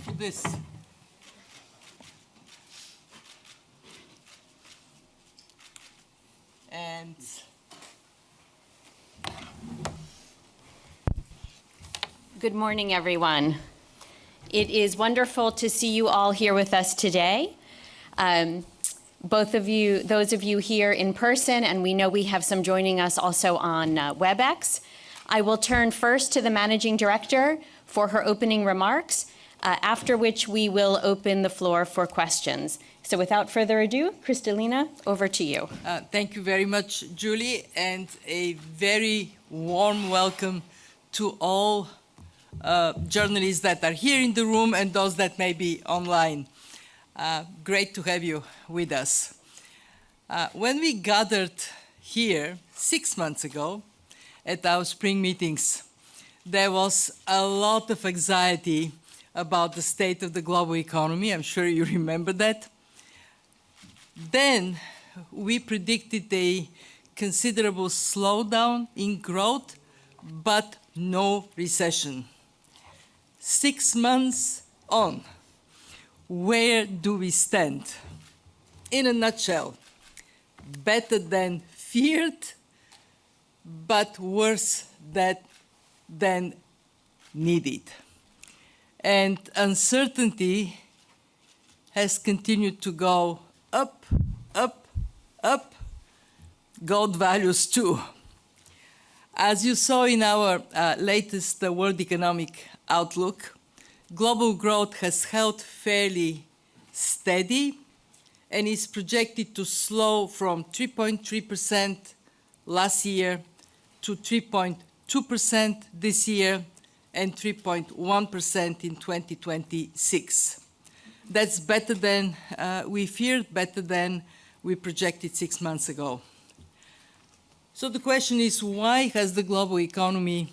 for this. And good morning, everyone. It is wonderful to see you all here with us today. Both of you, those of you here in person, and we know we have some joining us also on WebEx. I will turn first to the Managing Director for her opening remarks, after which we will open the floor for questions. So without further ado, Kristalina, over to you. Thank you very much, Julie, and a very warm welcome to all journalists that are here in the room and those that may be online. Great to have you with us. When we gathered here 6 months ago at our spring meetings, there was a lot of anxiety about the state of the global economy. I'm sure you remember that. Then we predicted a considerable slowdown in growth, but no recession. 6 months on, where do we stand? In a nutshell, better than feared, but worse than needed. And uncertainty has continued to go up, up, up, gold values too. As you saw in our latest World Economic Outlook, global growth has held fairly steady and is projected to slow from 3.3% last year to 3.2% this year and 3.1% in 2026. That's better than we feared, better than we projected 6 months ago. So the question is, why has the global economy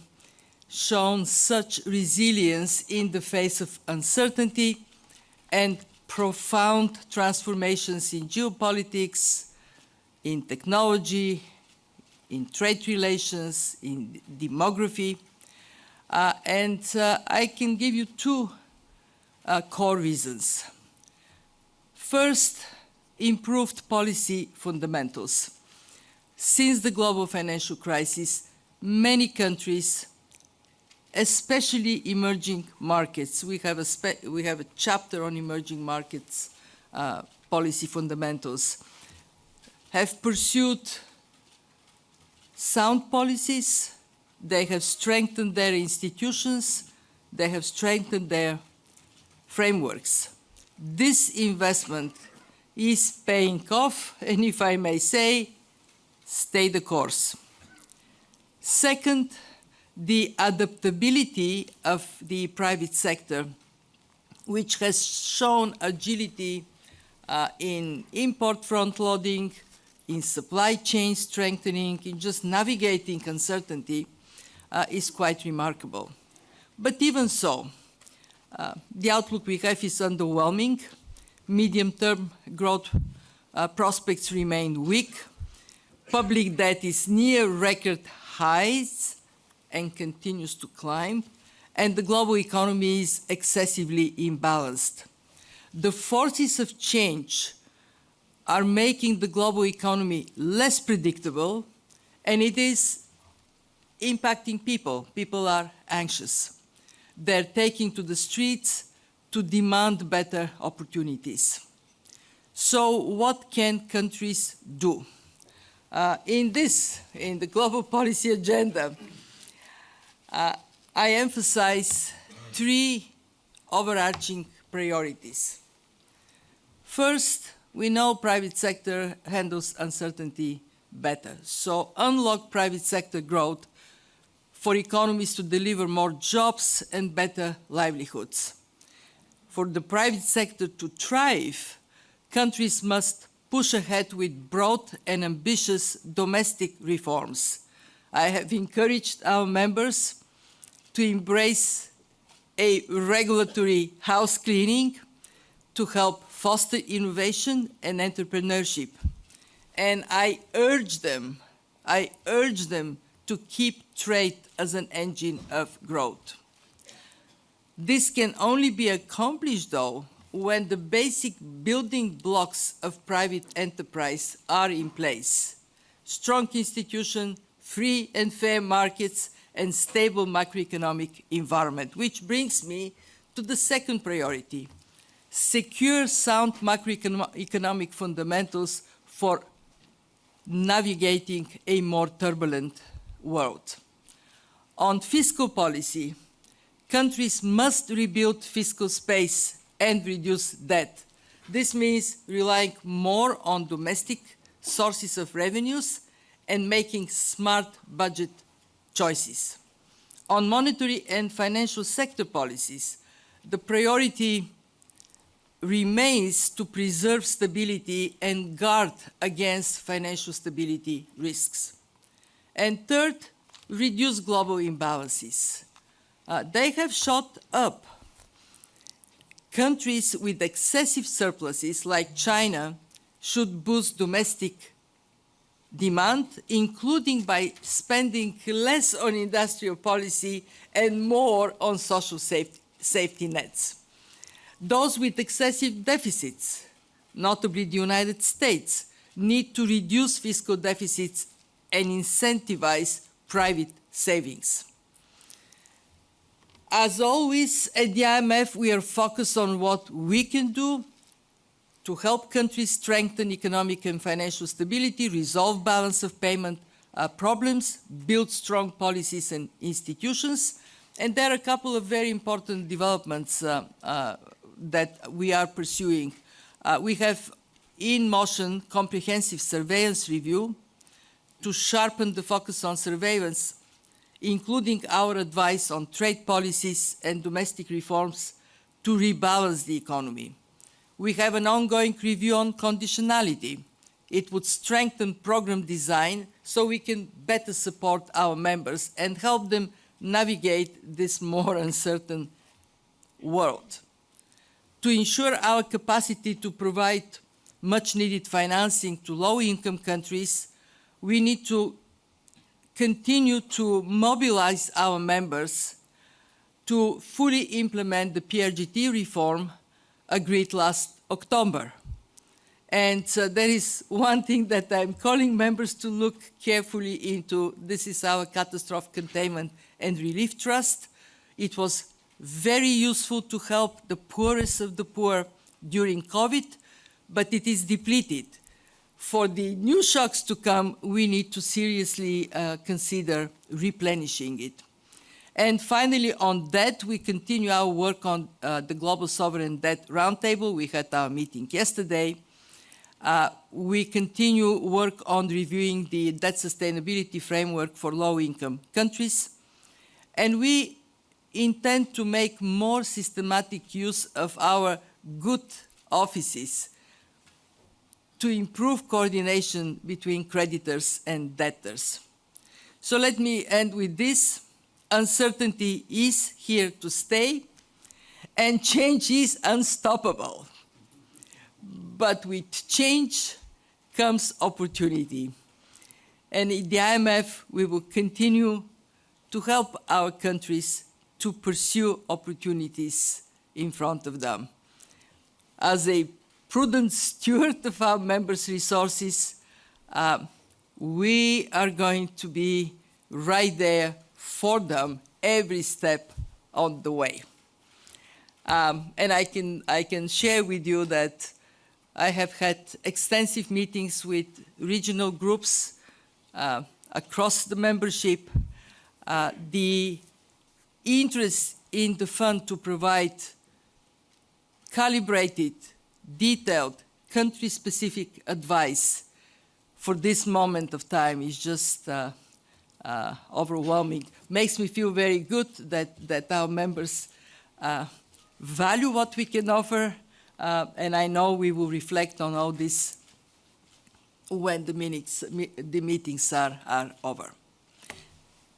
shown such resilience in the face of uncertainty and profound transformations in geopolitics, in technology, in trade relations, in demography? I can give you two core reasons. First, improved policy fundamentals. Since the global financial crisis, many countries, especially emerging markets, we have a chapter on emerging markets policy fundamentals, have pursued sound policies. They have strengthened their institutions. They have strengthened their frameworks. This investment is paying off, and if I may say, stay the course. Second, the adaptability of the private sector, which has shown agility in import front-loading, in supply chain strengthening, in just navigating uncertainty, is quite remarkable. But even so, the outlook we have is underwhelming. Medium-term growth prospects remain weak. Public debt is near record highs and continues to climb, and the global economy is excessively imbalanced. The forces of change are making the global economy less predictable, and it is impacting people. People are anxious. They're taking to the streets to demand better opportunities. So what can countries do? In the global policy agenda, I emphasize three overarching priorities. First, we know private sector handles uncertainty better. So unlock private sector growth for economies to deliver more jobs and better livelihoods. For the private sector to thrive, countries must push ahead with broad and ambitious domestic reforms. I have encouraged our members to embrace a regulatory house cleaning to help foster innovation and entrepreneurship. And I urge them to keep trade as an engine of growth. This can only be accomplished, though, when the basic building blocks of private enterprise are in place. Strong institutions, free and fair markets, and stable macroeconomic environment, which brings me to the second priority: secure sound macroeconomic fundamentals for navigating a more turbulent world. On fiscal policy, countries must rebuild fiscal space and reduce debt. This means relying more on domestic sources of revenues and making smart budget choices. On monetary and financial sector policies, the priority remains to preserve stability and guard against financial stability risks. And third, reduce global imbalances. They have shot up. Countries with excessive surpluses, like China, should boost domestic demand, including by spending less on industrial policy and more on social safety nets. Those with excessive deficits, notably the United States, need to reduce fiscal deficits and incentivize private savings. As always, at the IMF, we are focused on what we can do to help countries strengthen economic and financial stability, resolve balance of payment problems, build strong policies and institutions. And there are a couple of very important developments that we are pursuing. We have in motion comprehensive surveillance review to sharpen the focus on surveillance, including our advice on trade policies and domestic reforms to rebalance the economy. We have an ongoing review on conditionality. It would strengthen program design so we can better support our members and help them navigate this more uncertain world. To ensure our capacity to provide much-needed financing to low-income countries, we need to continue to mobilize our members to fully implement the PRGT reform agreed last October. And there is one thing that I'm calling members to look carefully into. This is our Catastrophe Containment and Relief Trust. It was very useful to help the poorest of the poor during COVID, but it is depleted. For the new shocks to come, we need to seriously consider replenishing it. And finally, on debt, we continue our work on the Global Sovereign Debt Roundtable. We had our meeting yesterday. We continue work on reviewing the debt sustainability framework for low-income countries. And we intend to make more systematic use of our good offices to improve coordination between creditors and debtors. So let me end with this. Uncertainty is here to stay, and change is unstoppable. But with change comes opportunity. And in the IMF, we will continue to help our countries to pursue opportunities in front of them. As a prudent steward of our members' resources, we are going to be right there for them every step on the way. And I can share with you that I have had extensive meetings with regional groups across the membership. The interest in the fund to provide calibrated, detailed, country-specific advice for this moment of time is just overwhelming. Makes me feel very good that our members value what we can offer, and I know we will reflect on all this when the meetings are over.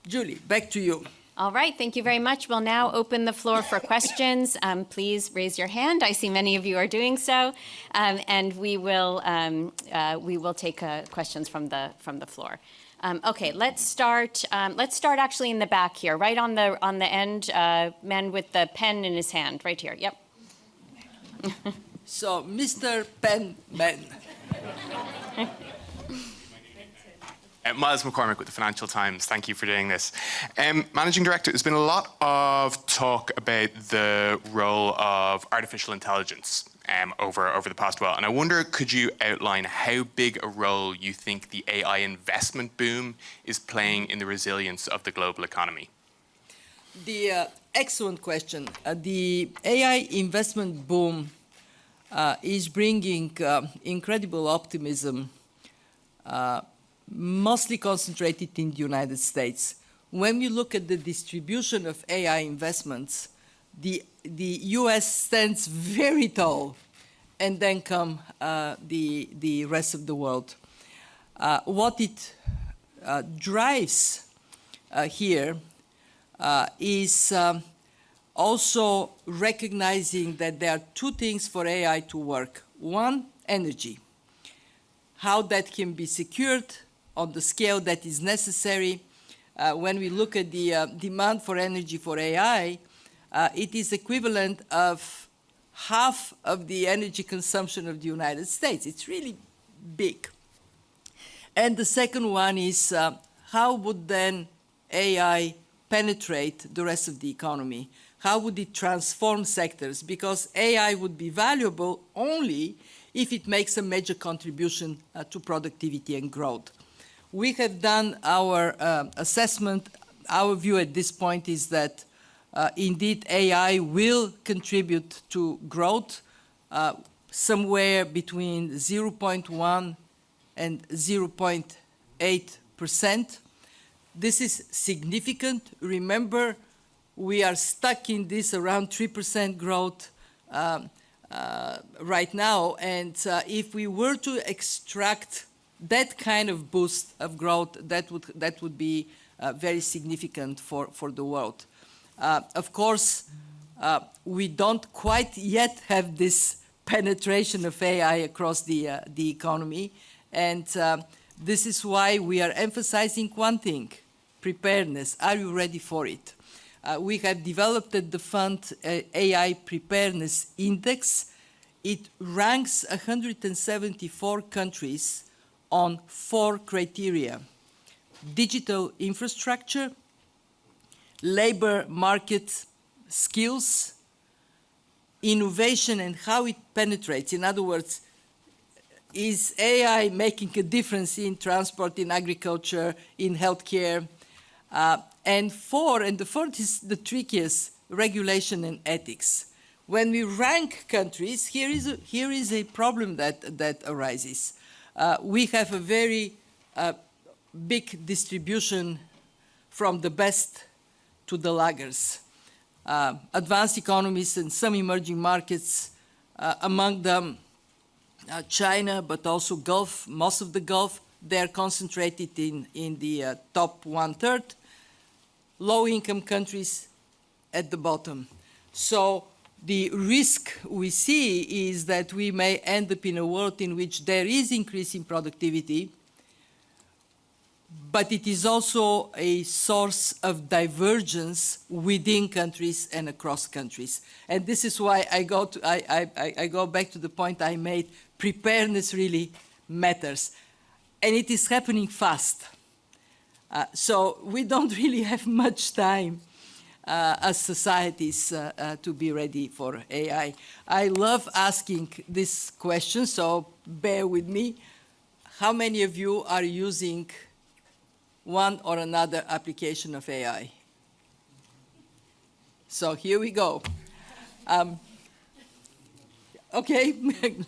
Julie, back to you. All right, thank you very much. We'll now open the floor for questions. Please raise your hand. I see many of you are doing so, and we will take questions from the floor. Okay, let's start. Let's start actually in the back here, right on the end. Man with the pen in his hand, right here. Yep. So, Mr. Pen Man. Miles McCormick with the Financial Times. Thank you for doing this. Managing Director, there's been a lot of talk about the role of artificial intelligence over the past while. And I wonder, could you outline how big a role you think the AI investment boom is playing in the resilience of the global economy? Excellent question. The AI investment boom is bringing incredible optimism, mostly concentrated in the United States. When we look at the distribution of AI investments, the US stands very tall, and then come the rest of the world. What it drives here is also recognizing that there are two things for AI to work. One, energy. How that can be secured on the scale that is necessary. When we look at the demand for energy for AI, it is equivalent of half of the energy consumption of the United States. It's really big. And the second one is how would then AI penetrate the rest of the economy? How would it transform sectors? Because AI would be valuable only if it makes a major contribution to productivity and growth. We have done our assessment. Our view at this point is that indeed AI will contribute to growth somewhere between 0.1 and 0.8%. This is significant. Remember, we are stuck in this around 3% growth right now, and if we were to extract that kind of boost of growth, that would be very significant for the world. Of course, we don't quite yet have this penetration of AI across the economy, and this is why we are emphasizing one thing: preparedness. Are you ready for it? We have developed at the fund AI Preparedness Index. It ranks 174 countries on 4 criteria: digital infrastructure, labor market skills, innovation and how it penetrates. In other words, is AI making a difference in transport, in agriculture, in healthcare? And the fourth is the trickiest: regulation and ethics. When we rank countries, here is a problem that arises. We have a very big distribution from the best to the laggards. Advanced economies and some emerging markets, among them China, but also Gulf, most of the Gulf, they're concentrated in the top 1/3. Low-income countries at the bottom. So the risk we see is that we may end up in a world in which there is increase in productivity, but it is also a source of divergence within countries and across countries. And this is why I go back to the point I made: preparedness really matters. And it is happening fast. So we don't really have much time as societies to be ready for AI. I love asking this question, so bear with me. How many of you are using one or another application of AI? So here we go. Okay,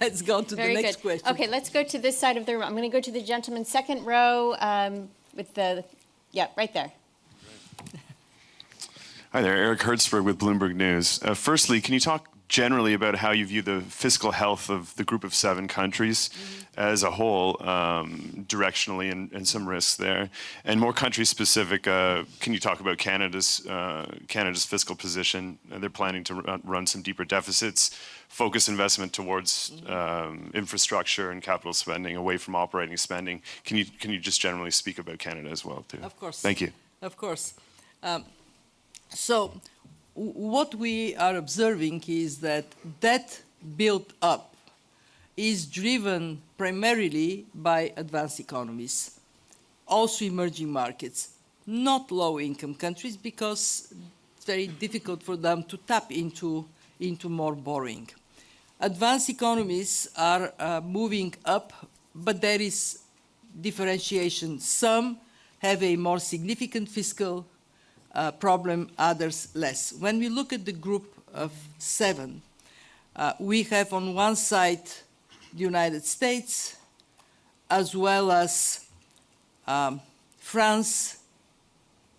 let's go to the next question. Okay, let's go to this side of the room. I'm going to go to the gentleman second row with right there. Hi there, Eric Hertzberg with Bloomberg News. Firstly, can you talk generally about how you view the fiscal health of the group of 7 countries as a whole, directionally, and some risks there. And more country-specific, can you talk about Canada's fiscal position? They're planning to run some deeper deficits, focus investment towards infrastructure and capital spending away from operating spending. Can you just generally speak about Canada as well, too? Of course. Thank you. Of course. So what we are observing is that debt built up is driven primarily by advanced economies, also emerging markets, not low-income countries, because it's very difficult for them to tap into more borrowing. Advanced economies are moving up, but there is differentiation. Some have a more significant fiscal problem, others less. When we look at the group of 7, we have on one side the United States, as well as France,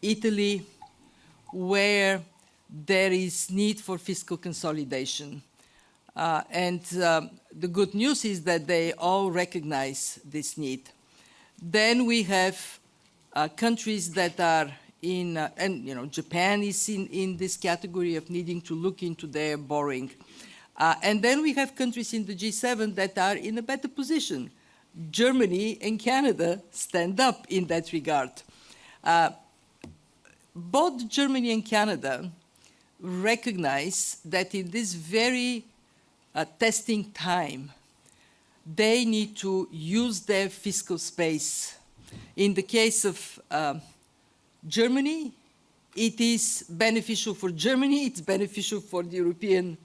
Italy, where there is need for fiscal consolidation. And the good news is that they all recognize this need. Then we have countries that are in, and Japan is in this category of needing to look into their borrowing. And then we have countries in the G7 that are in a better position. Germany and Canada stand up in that regard. Both Germany and Canada recognize that in this very testing time, they need to use their fiscal space. In the case of Germany, it is beneficial for Germany, it's beneficial for the European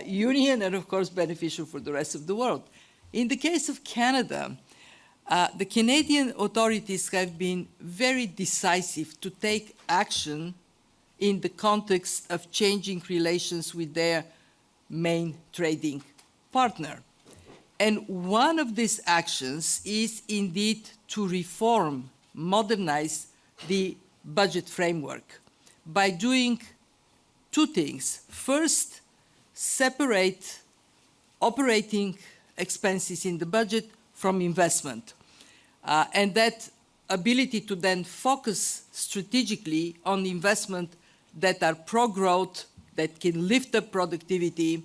Union, and of course beneficial for the rest of the world. In the case of Canada, the Canadian authorities have been very decisive to take action in the context of changing relations with their main trading partner. And one of these actions is indeed to reform, modernize the budget framework by doing 2 things. First, separate operating expenses in the budget from investment. And that ability to then focus strategically on investment that are pro-growth, that can lift up productivity,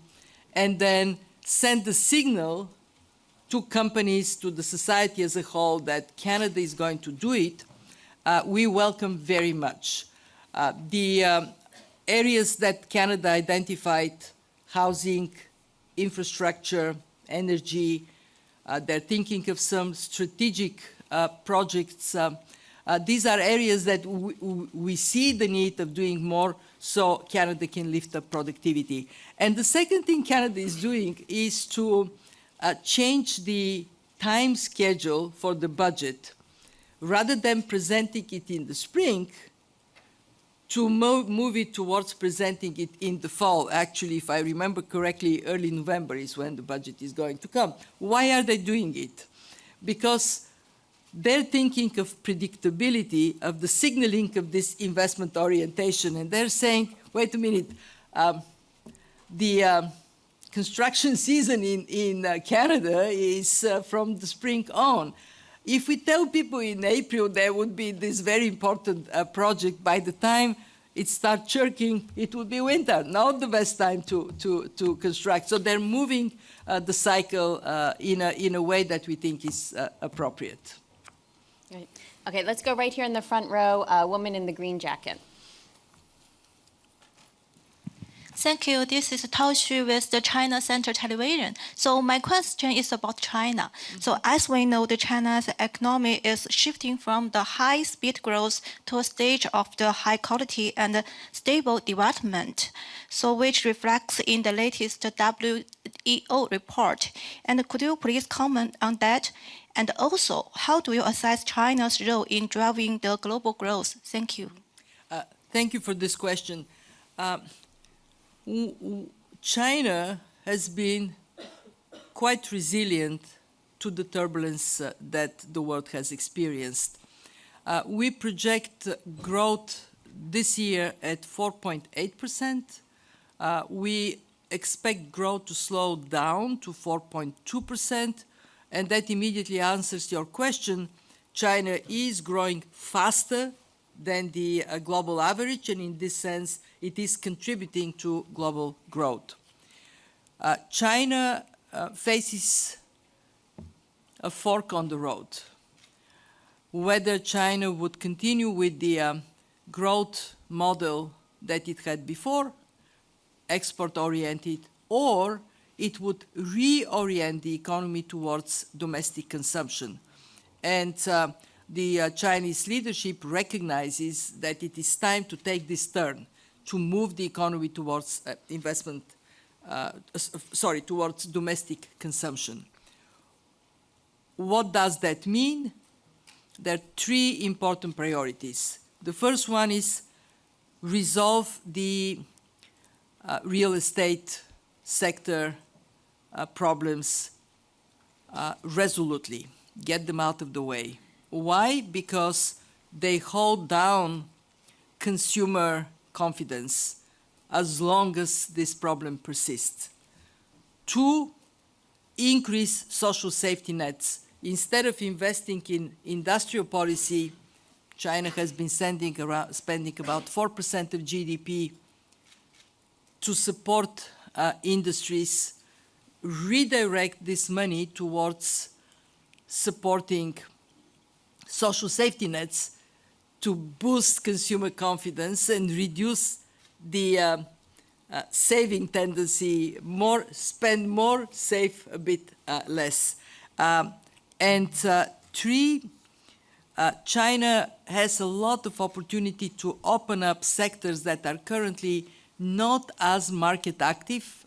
and then send the signal to companies, to the society as a whole, that Canada is going to do it, we welcome very much. The areas that Canada identified, housing, infrastructure, energy, they're thinking of some strategic projects. These are areas that we see the need of doing more so Canada can lift up productivity. And the second thing Canada is doing is to change the time schedule for the budget. Rather than presenting it in the spring, to move it towards presenting it in the fall. Actually, if I remember correctly, early November is when the budget is going to come. Why are they doing it? Because they're thinking of predictability, of the signaling of this investment orientation, and they're saying, wait a minute, the construction season in Canada is from the spring on. If we tell people in April there would be this very important project, by the time it starts chirking, it will be winter, not the best time to construct. So they're moving the cycle in a way that we think is appropriate. Right. Okay, let's go right here in the front row, a woman in the green jacket. Thank you. This is Tao Xu with the China Central Television. So my question is about China. So as we know, China's economy is shifting from the high-speed growth to a stage of the high quality and stable development, so which reflects in the latest WEO report. And could you please comment on that? And also, how do you assess China's role in driving the global growth? Thank you. Thank you for this question. China has been quite resilient to the turbulence that the world has experienced. We project growth this year at 4.8%. We expect growth to slow down to 4.2%, and that immediately answers your question. China is growing faster than the global average, and in this sense, it is contributing to global growth. China faces a fork on the road. Whether China would continue with the growth model that it had before, export-oriented, or it would reorient the economy towards domestic consumption. And the Chinese leadership recognizes that it is time to take this turn, to move the economy towards towards domestic consumption. What does that mean? There are three important priorities. The first one is resolve the real estate sector problems resolutely, get them out of the way. Why? Because they hold down consumer confidence as long as this problem persists. Two, increase social safety nets. Instead of investing in industrial policy, China has been spending about 4% of GDP to support industries. Redirect this money towards supporting social safety nets to boost consumer confidence and reduce the saving tendency, spend more, save a bit less. Three, China has a lot of opportunity to open up sectors that are currently not as market active,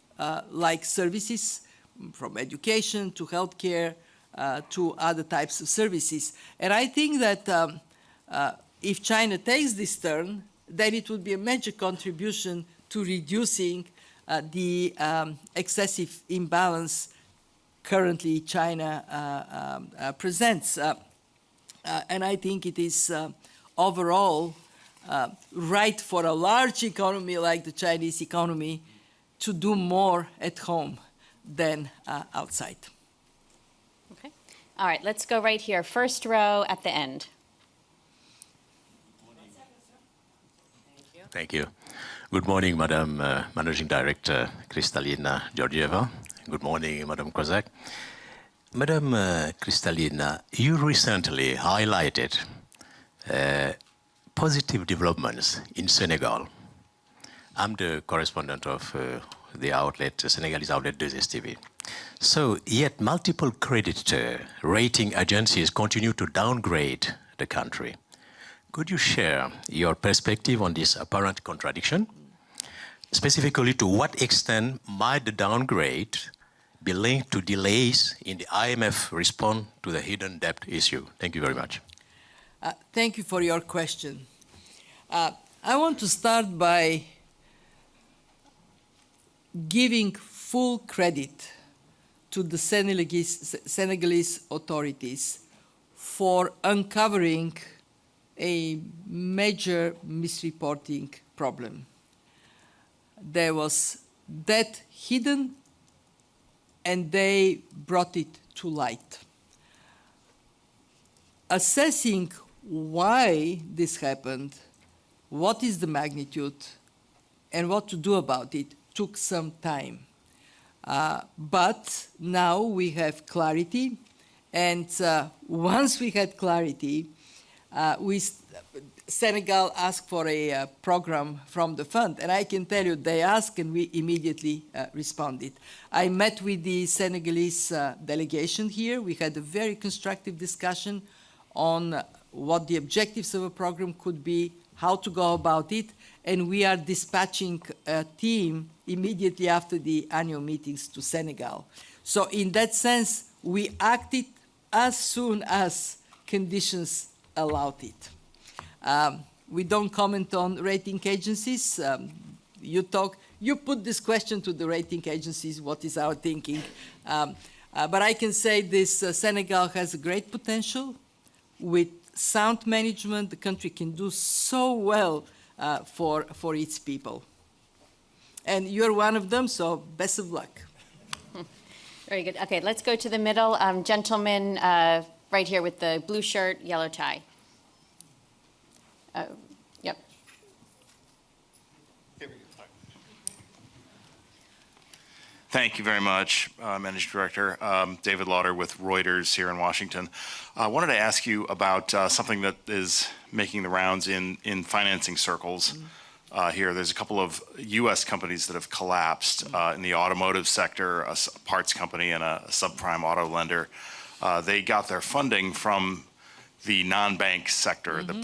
like services, from education to healthcare to other types of services. And I think that if China takes this turn, then it would be a major contribution to reducing the excessive imbalance currently China presents. And I think it is overall right for a large economy like the Chinese economy to do more at home than outside. Okay. All right, let's go right here. First row at the end. Thank you. Good morning, Madam Managing Director Kristalina Georgieva. Good morning, Madam Kozak. Madam Kristalina, you recently highlighted positive developments in Senegal. I'm the correspondent of the outlet, Senegalese outlet 2STV. So, yet multiple credit rating agencies continue to downgrade the country. Could you share your perspective on this apparent contradiction? Specifically, to what extent might the downgrade be linked to delays in the IMF response to the hidden debt issue? Thank you very much. Thank you for your question. I want to start by giving full credit to the Senegalese authorities for uncovering a major misreporting problem. There was debt hidden, and they brought it to light. Assessing why this happened, what is the magnitude, and what to do about it took some time. But now we have clarity, and once we had clarity, Senegal asked for a program from the fund, and I can tell you they asked and we immediately responded. I met with the Senegalese delegation here. We had a very constructive discussion on what the objectives of a program could be, how to go about it, and we are dispatching a team immediately after the annual meetings to Senegal. So in that sense, we acted as soon as conditions allowed it. We don't comment on rating agencies. You put this question to the rating agencies, what is our thinking? But I can say this, Senegal has a great potential. With sound management, the country can do so well for its people. And you're one of them, so best of luck. Very good. Okay, let's go to the middle. Gentleman right here with the blue shirt, yellow tie. Yep. Thank you very much, Managing Director. David Lauder with Reuters here in Washington. I wanted to ask you about something that is making the rounds in financing circles here. There's a couple of U.S. companies that have collapsed in the automotive sector, a parts company and a subprime auto lender. They got their funding from the non-bank sector, the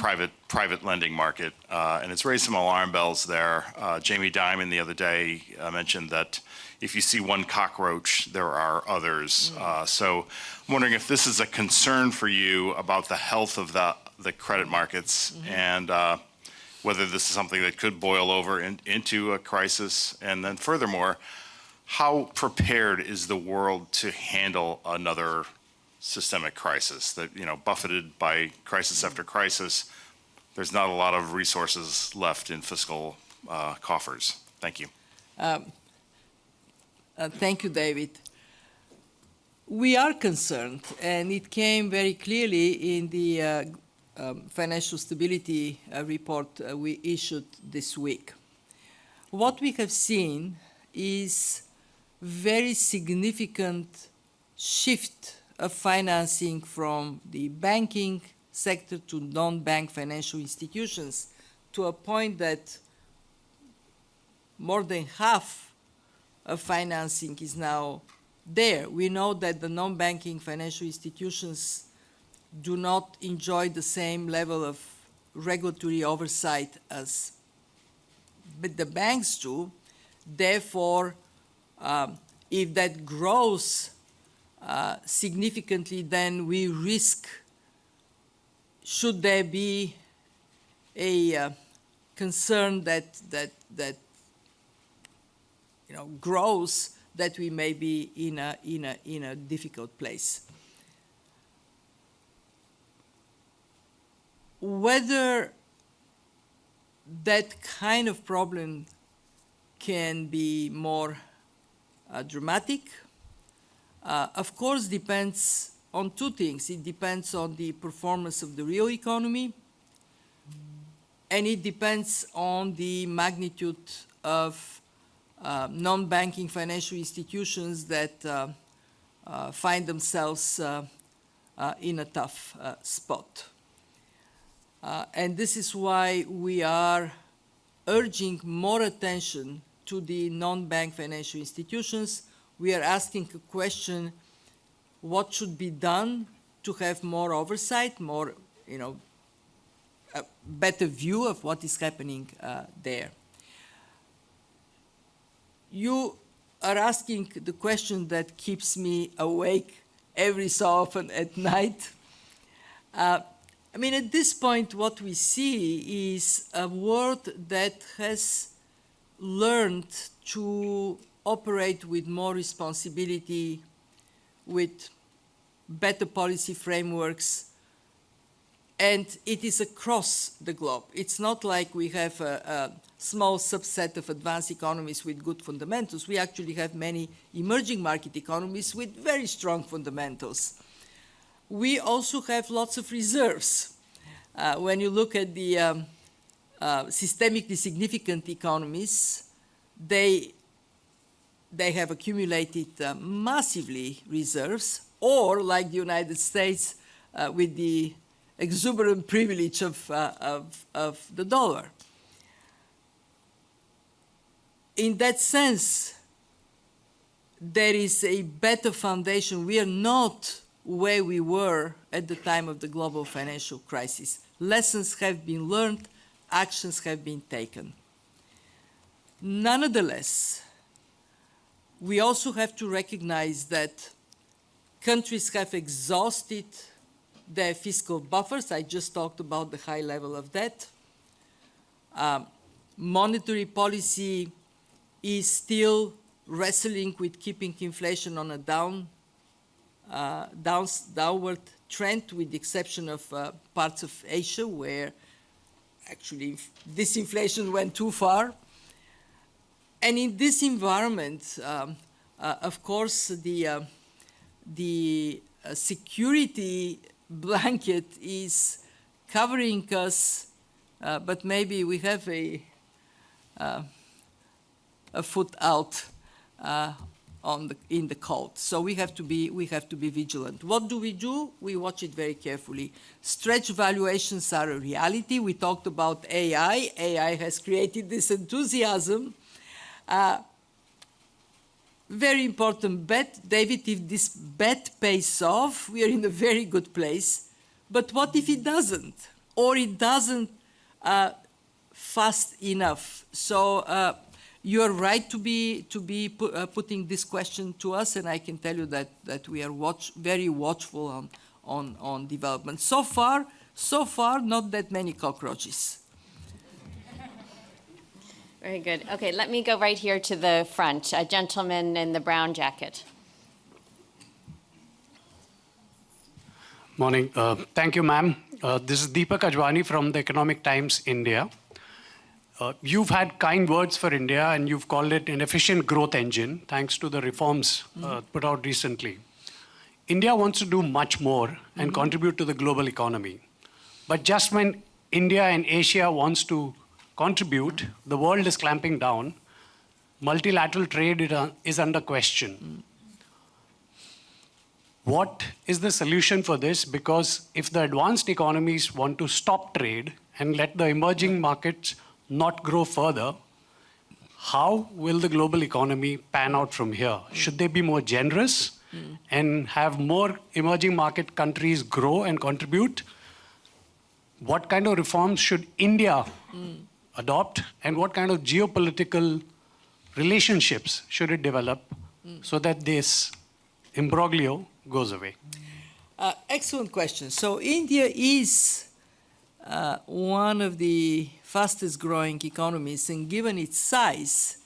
private lending market, and it's raised some alarm bells there. Jamie Dimon the other day mentioned that if you see one cockroach, there are others. So I'm wondering if this is a concern for you about the health of the credit markets and whether this is something that could boil over into a crisis. And then furthermore, how prepared is the world to handle another systemic crisis that, buffeted by crisis after crisis, there's not a lot of resources left in fiscal coffers. Thank you. Thank you, David. We are concerned, and it came very clearly in the financial stability report we issued this week. What we have seen is very significant shift of financing from the banking sector to non-bank financial institutions, to a point that more than half of financing is now there. We know that the non-banking financial institutions do not enjoy the same level of regulatory oversight as the banks do. Therefore, if that grows significantly, then we risk, should there be a concern that grows, that we may be in a difficult place. Whether that kind of problem can be more dramatic, of course, depends on two things. It depends on the performance of the real economy, and it depends on the magnitude of non-banking financial institutions that find themselves in a tough spot. And this is why we are urging more attention to the non-bank financial institutions. We are asking a question: what should be done to have more oversight, more, a better view of what is happening there? You are asking the question that keeps me awake every so often at night. At this point, what we see is a world that has learned to operate with more responsibility, with better policy frameworks, and it is across the globe. It's not like we have a small subset of advanced economies with good fundamentals. We actually have many emerging market economies with very strong fundamentals. We also have lots of reserves. When you look at the systemically significant economies, they have accumulated massively reserves, or like the United States, with the exuberant privilege of the dollar. In that sense, there is a better foundation. We are not where we were at the time of the global financial crisis. Lessons have been learned, actions have been taken. Nonetheless, we also have to recognize that countries have exhausted their fiscal buffers. I just talked about the high level of debt. Monetary policy is still wrestling with keeping inflation on a downward trend, with the exception of parts of Asia where actually disinflation went too far. And in this environment, of course, the security blanket is covering us, but maybe we have a foot out in the cold. So we have to be vigilant. What do? We watch it very carefully. Stretch valuations are a reality. We talked about AI. AI has created this enthusiasm. Very important bet, David. If this bet pays off, we are in a very good place. But what if it doesn't, or it doesn't fast enough? So you are right to be putting this question to us, and I can tell you that we are very watchful on development. So far, not that many cockroaches. Very good. Okay, let me go right here to the front. A gentleman in the brown jacket. Morning. Thank you, ma'am. This is Deepak Ajwani from the Economic Times, India. You've had kind words for India, and you've called it an efficient growth engine, thanks to the reforms put out recently. India wants to do much more and contribute to the global economy. But just when India and Asia wants to contribute, the world is clamping down. Multilateral trade is under question. What is the solution for this? Because if the advanced economies want to stop trade and let the emerging markets not grow further, how will the global economy pan out from here? Should they be more generous and have more emerging market countries grow and contribute? What kind of reforms should India adopt, and what kind of geopolitical relationships should it develop so that this imbroglio goes away? Excellent question. So India is one of the fastest growing economies, and given its size,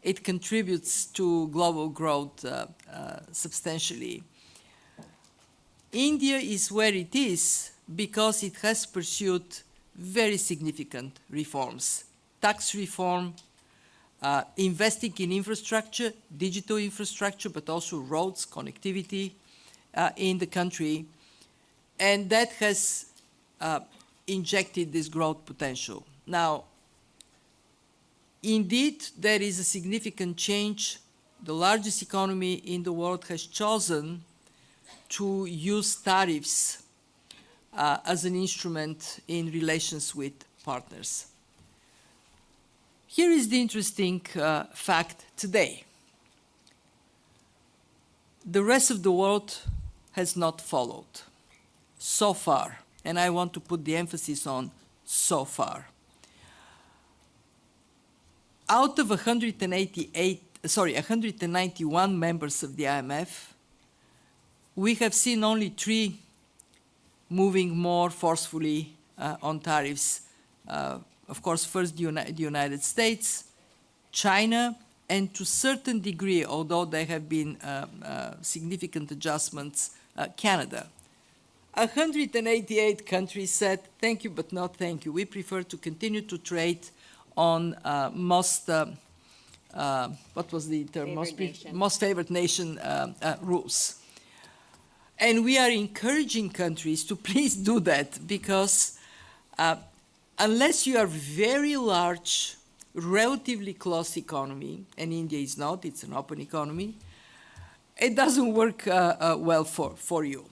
it contributes to global growth substantially. India is where it is because it has pursued very significant reforms. Tax reform, investing in infrastructure, digital infrastructure, but also roads, connectivity in the country. And that has injected this growth potential. Now, indeed, there is a significant change. The largest economy in the world has chosen to use tariffs as an instrument in relations with partners. Here is the interesting fact today. The rest of the world has not followed so far, and I want to put the emphasis on so far. Out of 191 members of the IMF, we have seen only 3 moving more forcefully on tariffs. Of course, first the United States, China, and to a certain degree, although there have been significant adjustments, Canada. 188 countries said, thank you, but not thank you. We prefer to continue to trade on most, what was the term? Most favored nation rules. And we are encouraging countries to please do that, because unless you are very large, relatively close economy, and India is not, it's an open economy, it doesn't work well for you.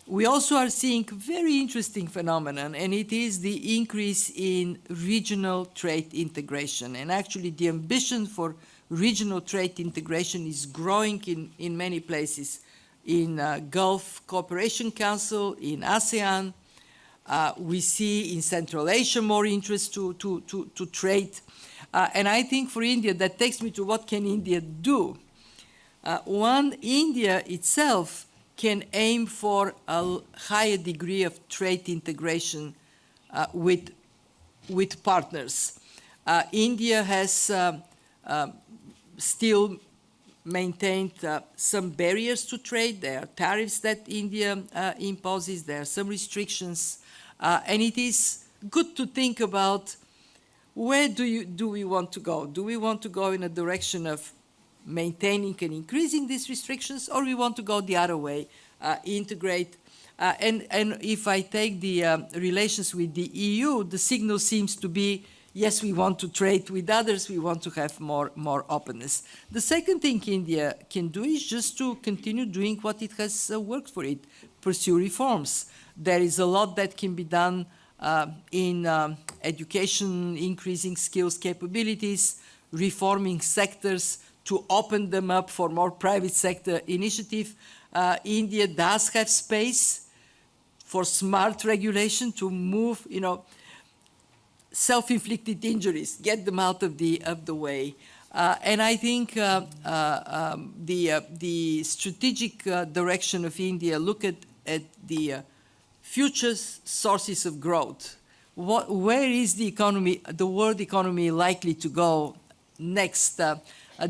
We also are seeing a very interesting phenomenon, and it is the increase in regional trade integration. And actually, the ambition for regional trade integration is growing in many places. In Gulf Cooperation Council, in ASEAN, we see in Central Asia more interest to trade. And I think for India, that takes me to what can India do? One, India itself can aim for a higher degree of trade integration with partners. India has still maintained some barriers to trade. There are tariffs that India imposes. There are some restrictions. And it is good to think about where do we want to go? Do we want to go in a direction of maintaining and increasing these restrictions, or we want to go the other way, integrate? And if I take the relations with the EU, the signal seems to be, yes, we want to trade with others, we want to have more openness. The second thing India can do is just to continue doing what it has worked for it, pursue reforms. There is a lot that can be done in education, increasing skills capabilities, reforming sectors to open them up for more private sector initiative. India does have space for smart regulation to move, self-inflicted injuries, get them out of the way. And I think the strategic direction of India, look at the future sources of growth. Where is the economy, the world economy, likely to go next?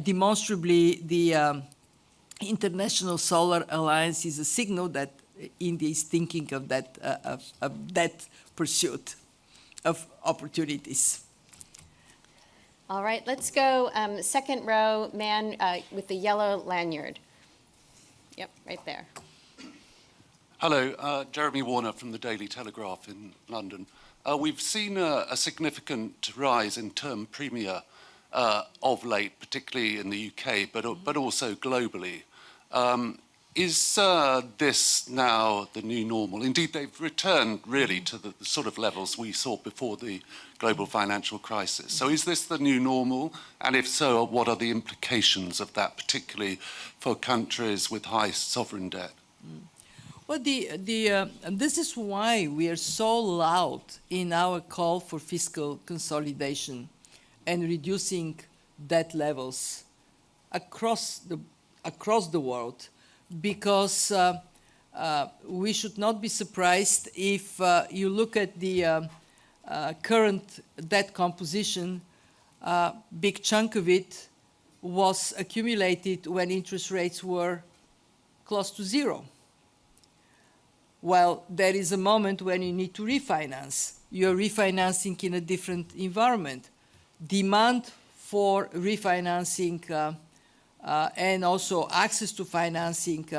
Demonstrably, the International Solar Alliance is a signal that India is thinking of that pursuit of opportunities. All right, let's go second row, man with the yellow lanyard. Yep, right there. Hello, Jeremy Warner from the Daily Telegraph in London. We've seen a significant rise in term premia of late, particularly in the UK, but also globally. Is this now the new normal? Indeed, they've returned really to the sort of levels we saw before the global financial crisis. So is this the new normal? And if so, what are the implications of that, particularly for countries with high sovereign debt? Well, this is why we are so loud in our call for fiscal consolidation and reducing debt levels across the world, because we should not be surprised if you look at the current debt composition. Big chunk of it was accumulated when interest rates were close to zero. Well, there is a moment when you need to refinance. You're refinancing in a different environment. Demand for refinancing and also access to financing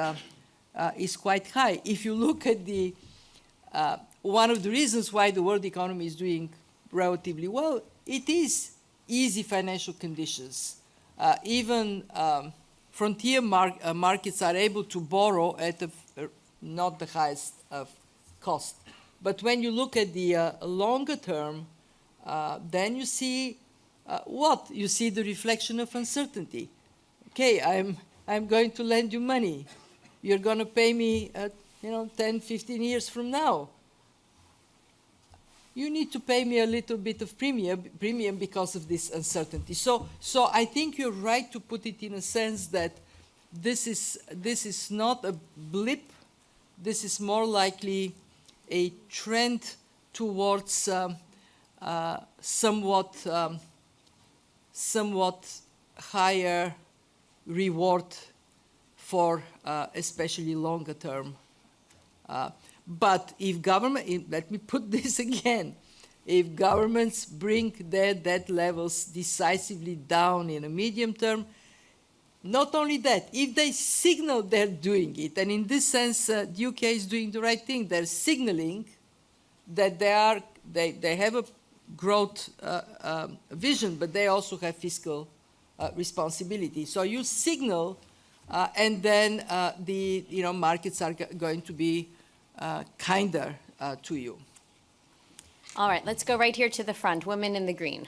is quite high. If you look at the one of the reasons why the world economy is doing relatively well, it is easy financial conditions. Even frontier markets are able to borrow at not the highest of cost. But when you look at the longer term, then you see what? You see the reflection of uncertainty. Okay, I'm going to lend you money. You're going to pay me, 10, 15 years from now. You need to pay me a little bit of premium because of this uncertainty. So I think you're right to put it in a sense that this is not a blip. This is more likely a trend towards somewhat higher reward for especially longer term. But if government, let me put this again, if governments bring their debt levels decisively down in a medium term, not only that, if they signal they're doing it, and in this sense, the UK is doing the right thing. They're signaling that they have a growth vision, but they also have fiscal responsibility. So you signal, and then the markets are going to be kinder to you. All right, let's go right here to the front. Women in the green.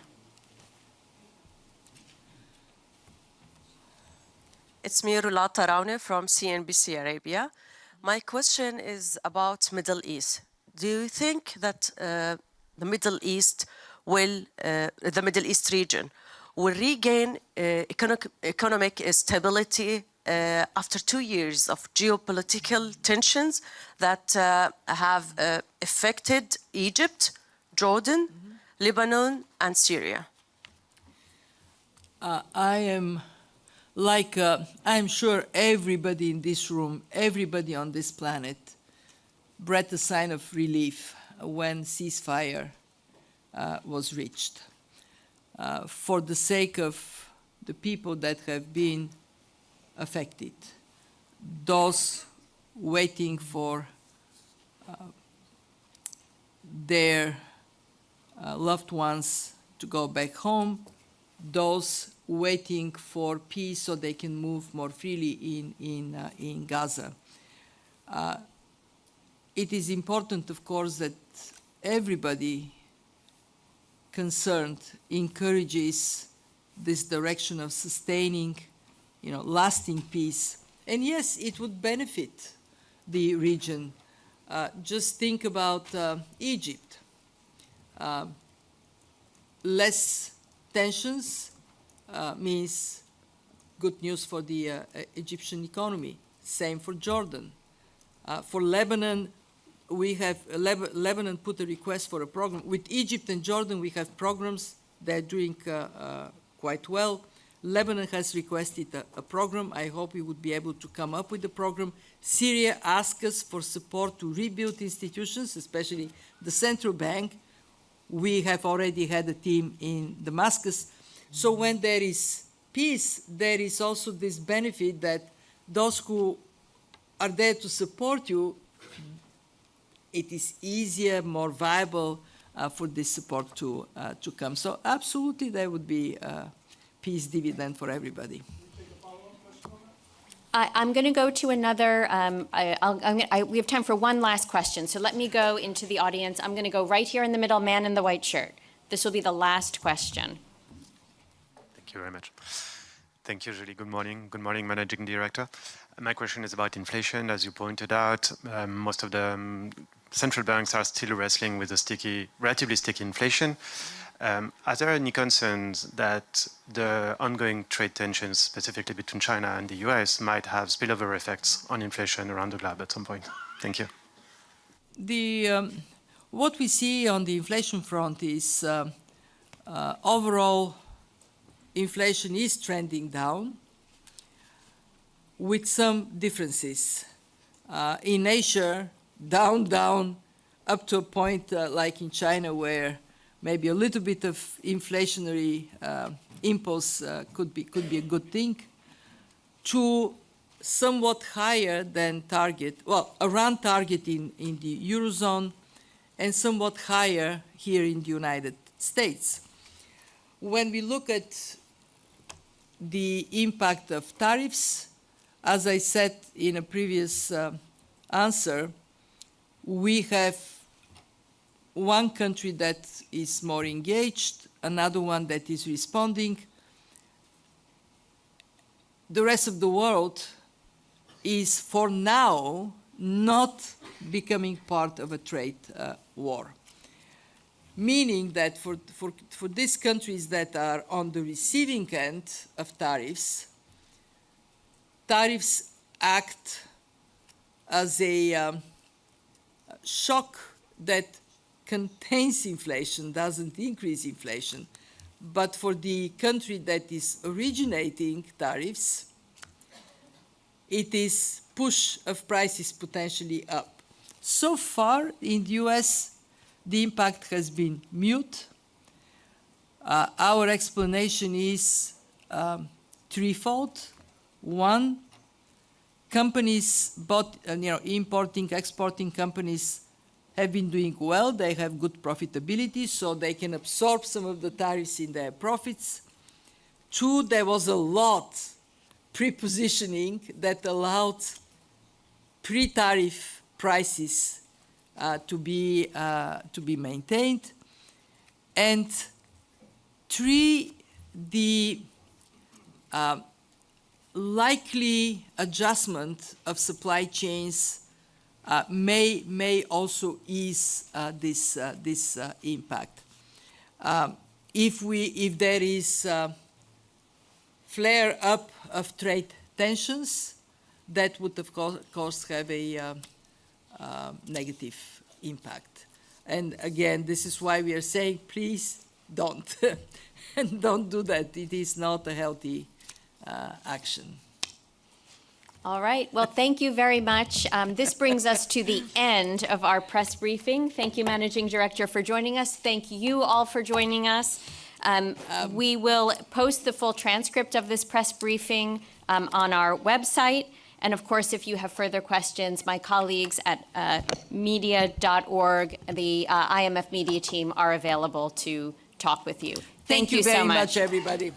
It's me, Rulata Raune from CNBC Arabia. My question is about Middle East. Do you think that the Middle East region will regain economic stability after 2 years of geopolitical tensions that have affected Egypt, Jordan, Lebanon, and Syria? I'm sure everybody in this room, everybody on this planet, breathed a sign of relief when ceasefire was reached. for the sake of the people that have been affected, those waiting for their loved ones to go back home, those waiting for peace so they can move more freely in Gaza. It is important, of course, that everybody concerned encourages this direction of sustaining, lasting peace. And yes, it would benefit the region. Just think about Egypt. Less tensions means good news for the Egyptian economy. Same for Jordan. For Lebanon, we have Lebanon put a request for a program. With Egypt and Jordan, we have programs that are doing quite well. Lebanon has requested a program. I hope we would be able to come up with a program. Syria asked us for support to rebuild institutions, especially the central bank. We have already had a team in Damascus. So when there is peace, there is also this benefit that those who are there to support you, it is easier, more viable for this support to come. So absolutely there would be a peace dividend for everybody. I'm going to go to another, we have time for one last question, so let me go into the audience. I'm going to go right here in the middle, man in the white shirt. This will be the last question. Thank you very much. Thank you, Julie. Good morning. Good morning, Managing Director. My question is about inflation. As you pointed out, most of the central banks are still wrestling with a relatively sticky inflation. Are there any concerns that the ongoing trade tensions, specifically between China and the US, might have spillover effects on inflation around the globe at some point? Thank you. What we see on the inflation front is overall inflation is trending down with some differences. In Asia, down, up to a point like in China where maybe a little bit of inflationary impulse could be a good thing, to somewhat higher than target, well, around target in the Eurozone, and somewhat higher here in the United States. When we look at the impact of tariffs, as I said in a previous answer, we have one country that is more engaged, another one that is responding. The rest of the world is, for now, not becoming part of a trade war. Meaning that for these countries that are on the receiving end of tariffs, tariffs act as a shock that contains inflation, doesn't increase inflation. But for the country that is originating tariffs, it is push of prices potentially up. So far in the US, the impact has been mute. Our explanation is threefold. One, companies, both importing, exporting companies, have been doing well. They have good profitability, so they can absorb some of the tariffs in their profits. Two, there was a lot pre-positioning that allowed pre-tariff prices to be maintained. And three, the likely adjustment of supply chains may also ease this impact. If there is flare up of trade tensions, that would of course have a negative impact. And again, this is why we are saying, please don't, and don't do that. It is not a healthy action. All right. Well, thank you very much. This brings us to the end of our press briefing. Thank you, Managing Director, for joining us. Thank you all for joining us. We will post the full transcript of this press briefing on our website. And of course, if you have further questions, my colleagues at media.org, the IMF media team, are available to talk with you. Thank you so very much. much, everybody.